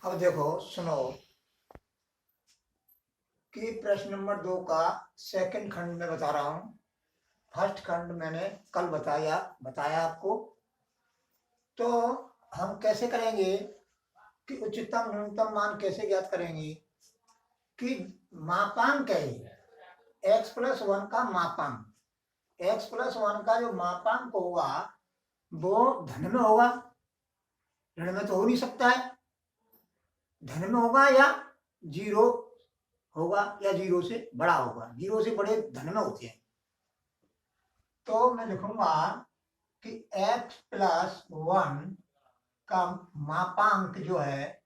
अब देखो सुनो कि प्रश्न नंबर 2 का सेकंड खंड में बता रहा हूं। फर्स्ट खंड मैंने कल बताया आपको। तो हम कैसे करेंगे कि उच्चतम न्यूनतम मान कैसे ज्ञात करेंगे कि मापांक है x+1 का मापांक। x+1 का जो मापांक होगा वो धन में होगा, ऋण में तो हो नहीं सकता है। धन में होगा या जीरो होगा या जीरो से बड़ा होगा। जीरो से बड़े धन में होते हैं। तो मैं लिखूंगा कि x+1 का मापांक जो है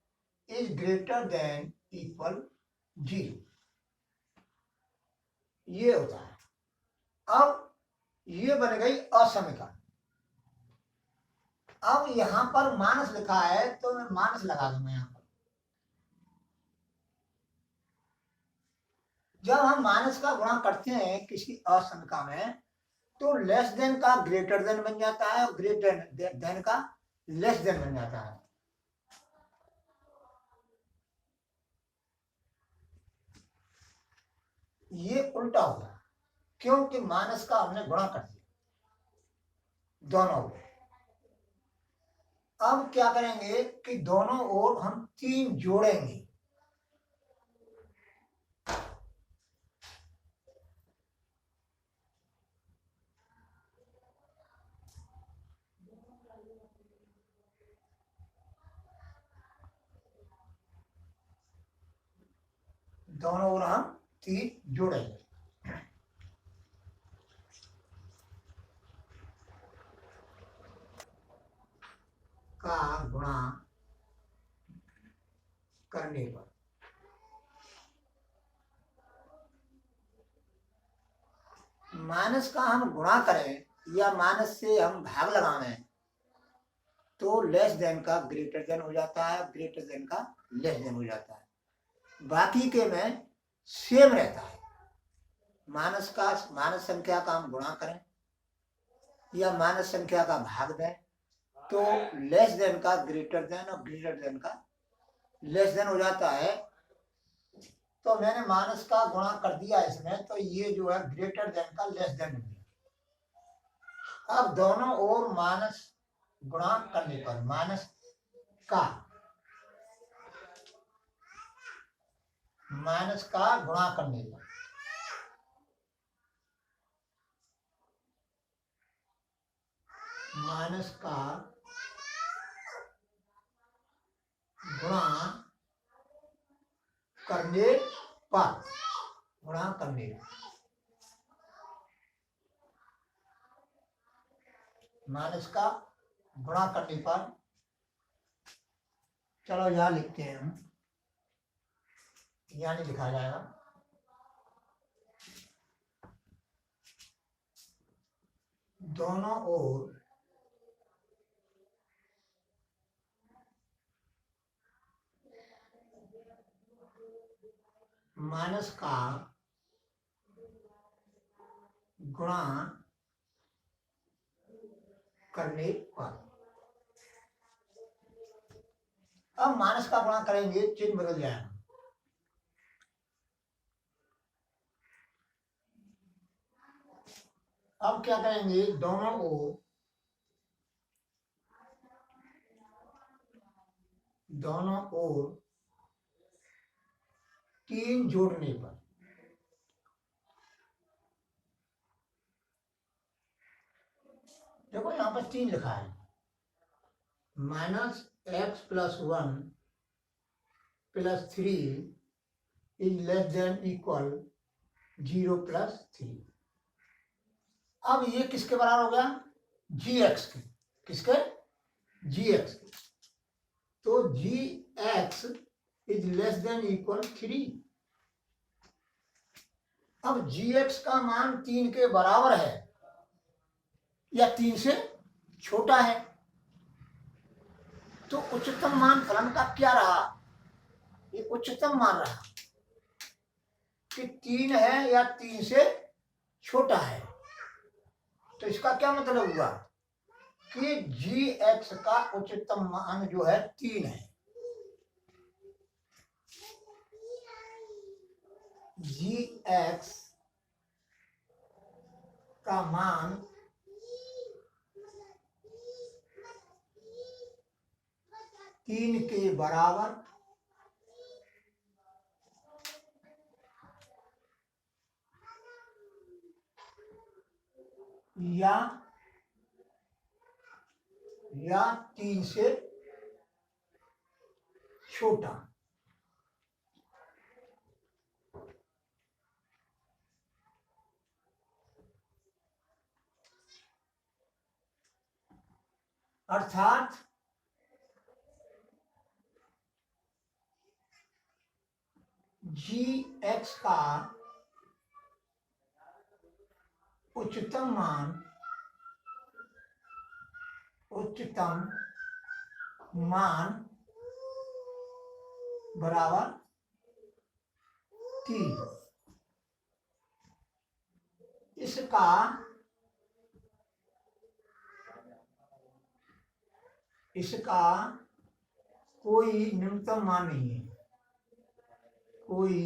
इज ग्रेटर देन इक्वल 0। ये होता है। अब ये बन गई असमीकरण। अब यहां पर मानस लिखा है तो मैं मानस लगा दूंगा यहां पर। जब हम मानस का गुणा करते हैं किसी असमीकरण में तो लेस देन का ग्रेटर देन बन जाता है और ग्रेटर देन का लेस देन बन जाता है। ये उल्टा हुआ क्योंकि मानस का हमने गुणा कर दिया दोनों। अब क्या करेंगे कि दोनों ओर हम 3 जोड़ेंगे। दोनों ओर हम 3 जोड़ेंगे। का गुणा करने पर मानस का हम गुणा करें या मानस से हम भाग लगाएं तो लेस देन का ग्रेटर देन हो जाता है, ग्रेटर देन का लेस देन हो जाता है। बाकी के में सेम रहता है। मानस संख्या का हम गुणा करें या मानस संख्या का भाग दें तो लेस देन का ग्रेटर देन और ग्रेटर देन का लेस देन हो जाता है। तो मैंने मानस का गुणा कर दिया इसमें, तो ये जो है ग्रेटर देन का लेस देन हो गया। अब दोनों ओर मानस गुणा करने पर मानस का गुणा करने पर मानस का गुणा करने पर मानस का गुणा करने पर, चलो यहां लिखते हैं हम, यहां नहीं लिखा जाएगा। दोनों ओर मानस का गुणा करने पर। अब मानस का गुणा करेंगे, चिन्ह बदल जाएगा। अब क्या करेंगे, दोनों ओर 3 जोड़ने पर देखो यहां पर 3 लिखा है। -x+1 + 3 is less than equal 0 + 3। अब ये किसके बराबर हो गया, gx के। किसके, gx के। तो gx is less than equal 3। अब gx का मान 3 के बराबर है या 3 से छोटा है। तो उच्चतम मान फलन का क्या रहा, ये उच्चतम मान रहा कि 3 है या 3 से छोटा है। तो इसका क्या मतलब हुआ कि gx का उच्चतम मान जो है 3 है। जी एक्स का मान तीन के बराबर या तीन से छोटा। अर्थात जी एक्स का उच्चतम मान बराबर 3। इसका कोई न्यूनतम मान नहीं है, कोई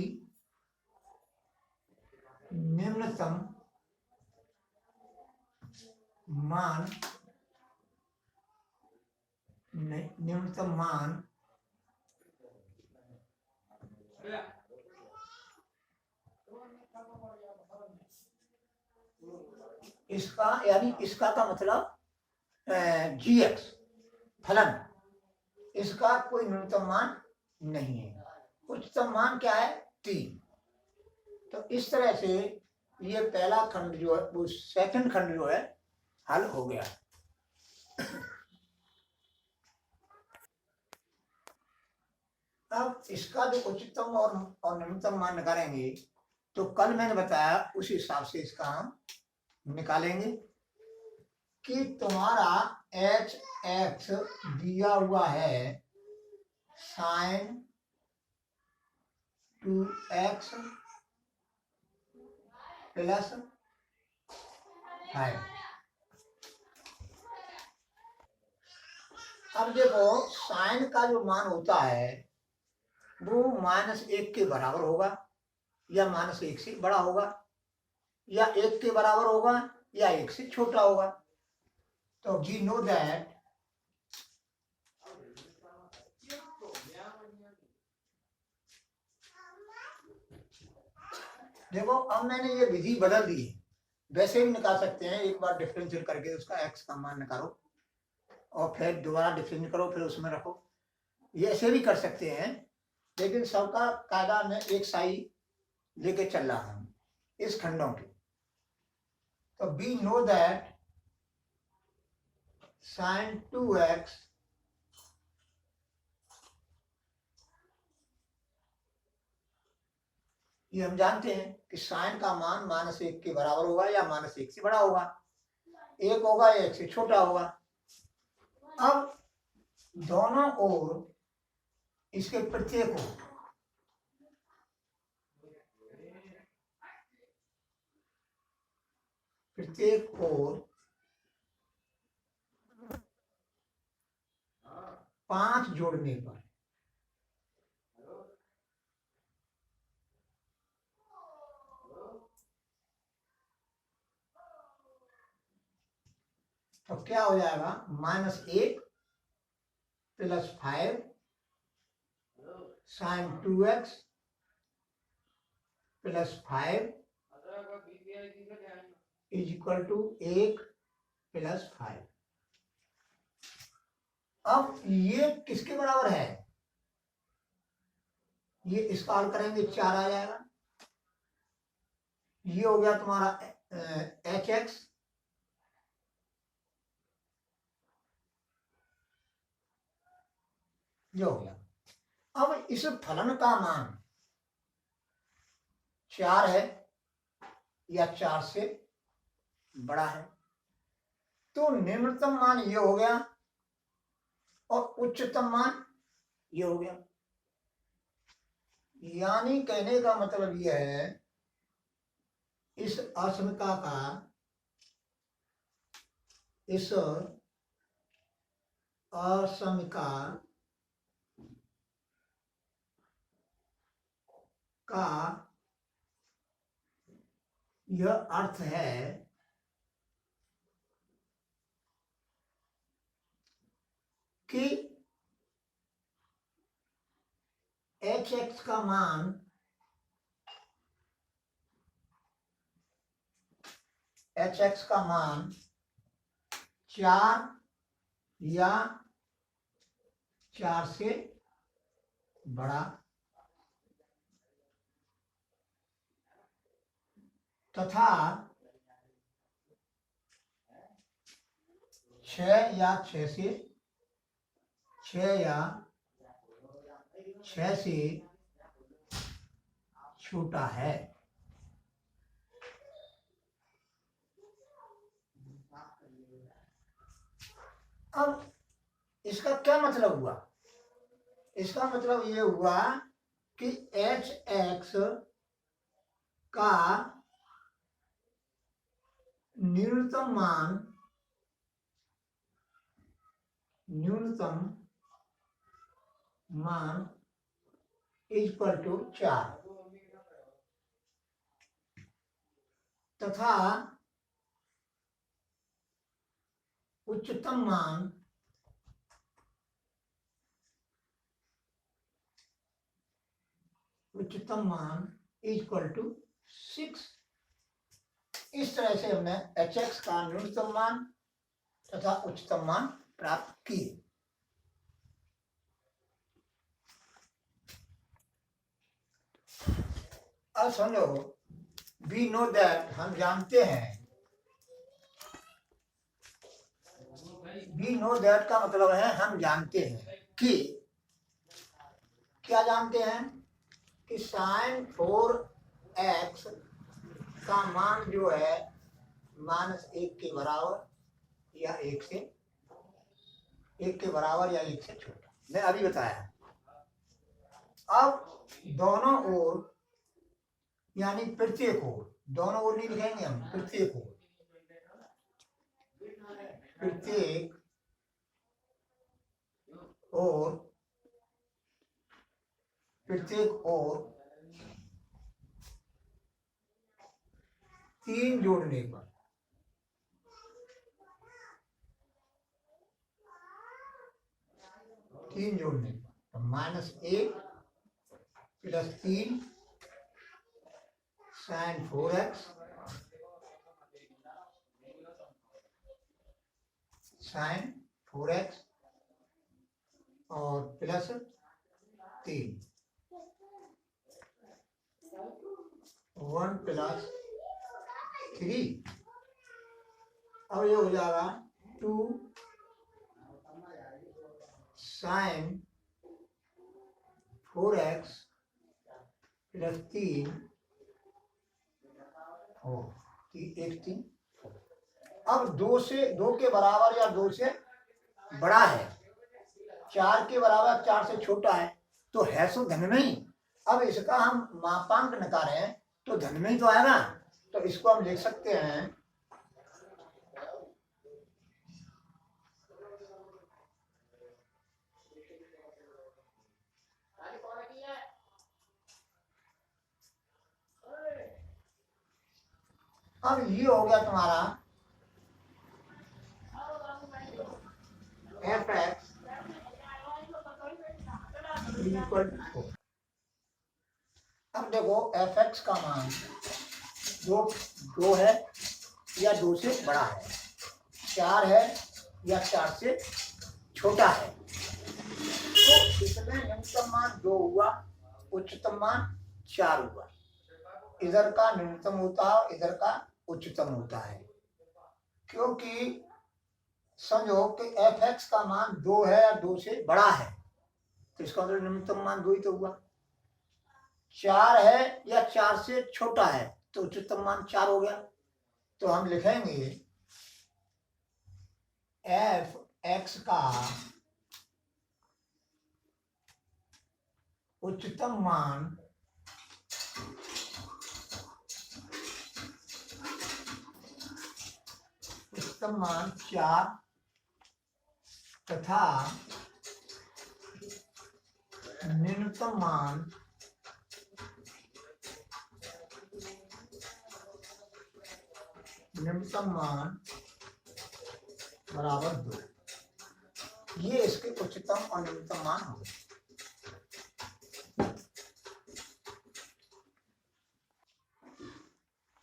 निम्नतम मान इसका, यानी इसका का मतलब जी एक्स फलन, इसका कोई न्यूनतम मान नहीं है। उच्चतम मान क्या है? 3। तो इस तरह से ये पहला खंड जो है, वो सेकंड खंड जो है हल हो गया। अब इसका जो उच्चतम और न्यूनतम मान निकालेंगे, तो कल मैंने बताया उस हिसाब से इसका हम निकालेंगे कि तुम्हारा एच एक्स दिया हुआ है साइन 2x प्लस 5। अब देखो साइन का जो मान होता है वो -1 के बराबर होगा या -1 से बड़ा होगा, या 1 के बराबर होगा या 1 से छोटा होगा। तो वी नो दैट देखो अब मैंने ये विधि बदल दी है, वैसे भी निकाल सकते हैं, एक बार डिफरेंशियल करके उसका एक्स का मान निकालो और फिर दोबारा डिफरेंशियल करो, फिर उसमें रखो, ये ऐसे भी कर सकते हैं, लेकिन सबका कायदा में एक साई लेके चल रहा हूं इस खंडों के। तो we know that sine 2x ये हम जानते हैं कि साइन का मान -1 के बराबर होगा या -1 से बड़ा होगा, 1 होगा या 1 से छोटा होगा। अब दोनों ओर इसके प्रत्येक ओर 5 जोड़ने पर तो क्या हो जाएगा? -1 plus 5 sine 2x plus 5 is equal to 1 plus 5। अब ये किसके बराबर है? ये इसका हल करेंगे 4 आ जाएगा। ये हो गया तुम्हारा एच एक्स, ये हो गया। अब इस फलन का मान 4 है या 4 से बड़ा है, तो निम्नतम मान ये हो गया और उच्चतम मान ये हो गया। यानी कहने का मतलब यह है इस असमिका का यह अर्थ है कि एच एक्स का मान एच एक्स का मान 4 या 4 से बड़ा तथा 6 या 6 से छोटा है। अब इसका क्या मतलब हुआ? इसका मतलब ये हुआ कि एच एक्स का न्यूनतम मान इक्वल टू 4 तथा उच्चतम मान इक्वल टू 6। इस तरह से हमने एच एक्स का न्यूनतम मान तथा उच्चतम मान प्राप्त किए। अब समझो, वी नो दैट, हम जानते हैं। वी नो दैट का मतलब है हम जानते हैं कि, क्या जानते हैं कि sin 4x का मान जो है -1 के बराबर या 1 के बराबर या 1 से छोटा, मैं अभी बताया। अब दोनों ओर यानी प्रत्येक ओर, दोनों ओर नहीं लिखेंगे हम, प्रत्येक ओर तीन जोड़ने पर -1 + 3 sin 4x और +3 1 + 3। अब ये हो जाएगा 2 sin 4x + 3 3। अब 2 के बराबर या 2 से बड़ा है, 4 के बराबर 4 से छोटा है, तो है सो धन में ही। अब इसका हम मापांक निकालें तो धन में ही तो आएगा, तो इसको हम लिख सकते हैं अब ये हो गया तुम्हारा fx इक्वल टू 4। अब देखो fx का मान दो है या 2 से बड़ा है, 4 है या 4 से छोटा है, तो इसमें न्यूनतम मान 2 हुआ, उच्चतम मान 4 हुआ। इधर का न्यूनतम होता है, इधर का उच्चतम होता है, क्योंकि समझो कि fx का मान 2 है या 2 से बड़ा है, तो इसका मतलब न्यूनतम मान 2 ही तो हुआ। 4 है या 4 से छोटा है, तो उच्चतम मान 4 हो गया। तो हम लिखेंगे fx का उच्चतम मान उच्चतम मान 4 तथा न्यूनतम मान न्यूनतम मान बराबर 2, ये इसके उच्चतम और न्यूनतम मान हो गए।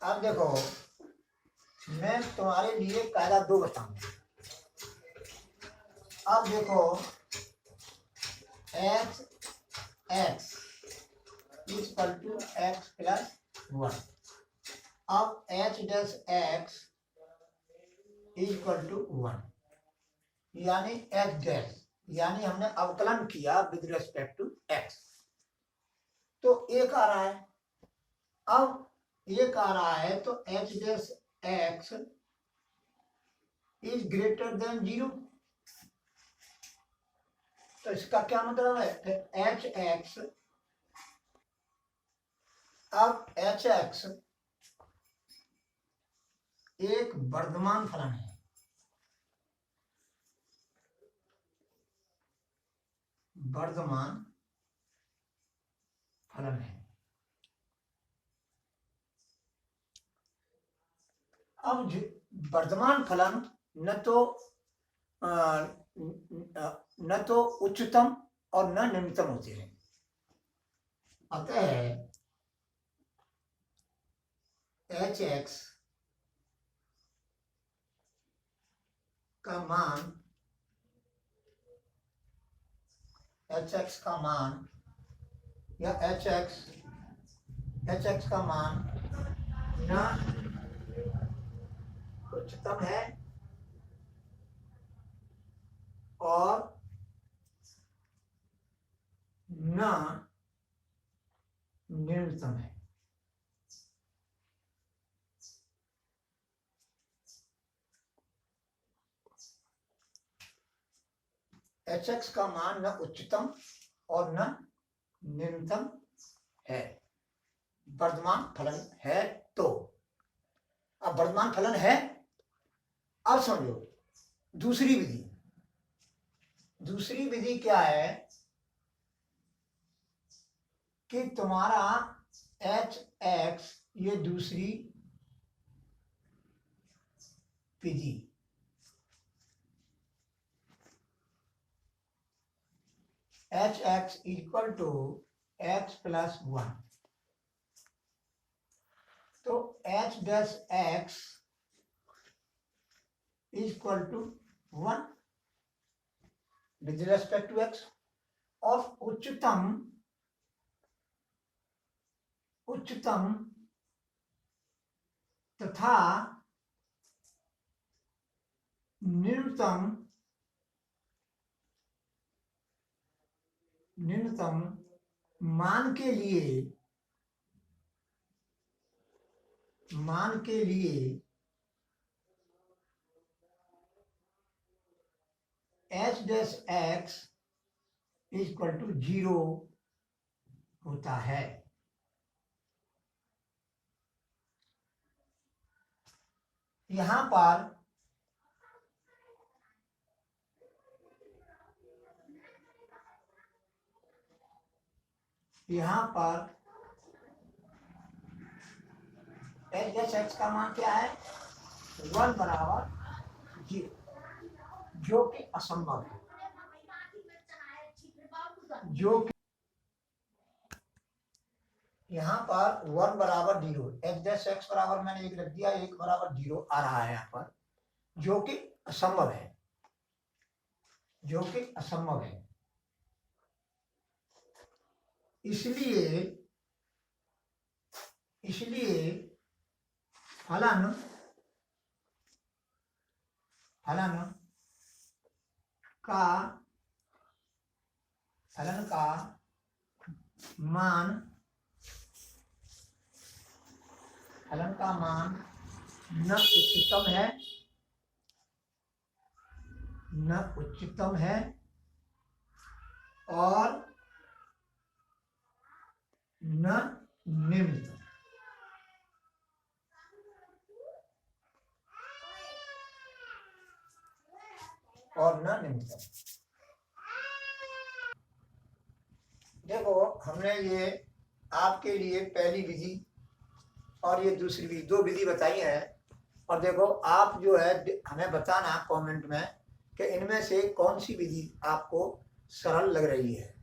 अब देखो, मैं तुम्हारे लिए कायदा 2 बताऊंगा। अब देखो, h x equal to x plus 1। अब h dash x equal to 1, यानी एच डैश, यानी हमने अवकलन किया विद रेस्पेक्ट टू एक्स, तो एक आ रहा है। अब एक आ रहा है तो H dash x is greater than 0, तो इसका क्या मतलब है, एच एक्स, अब एच एक्स एक वर्धमान फलन है, वर्धमान फलन है। अब वर्धमान फलन न तो उच्चतम और न निम्नतम होते हैं, अतः एच एक्स का मान, एच एक्स का मान या एच एक्स का मान न उच्चतम है और न न्यूनतम है। एच एक्स का मान न उच्चतम और न न्यूनतम है, वर्धमान फलन है। तो अब वर्धमान फलन है, अब समझो दूसरी विधि। दूसरी विधि क्या है कि तुम्हारा एच एक्स, ये दूसरी विधि, H x equal to x plus 1, तो H dash x equal to 1 with respect to X, और उच्चतम तथा न्यूनतम मान के लिए H dash x equal to 0 होता है। यहां पर एच डैश एक्स का मान क्या है, 1 बराबर 0, जो कि असंभव है, जो कि यहाँ पर 1 बराबर 0, एच डैश एक्स बराबर मैंने 1 रख दिया, 1 बराबर 0 आ रहा है यहाँ पर, जो कि असंभव है, जो कि असंभव है। इसलिए फलन का मान न उच्चतम है और न निम्नतम। देखो, हमने ये आपके लिए पहली विधि और ये दूसरी विधि, 2 विधि बताई है, और देखो आप जो है हमें बताना कमेंट में कि इनमें से कौन सी विधि आपको सरल लग रही है।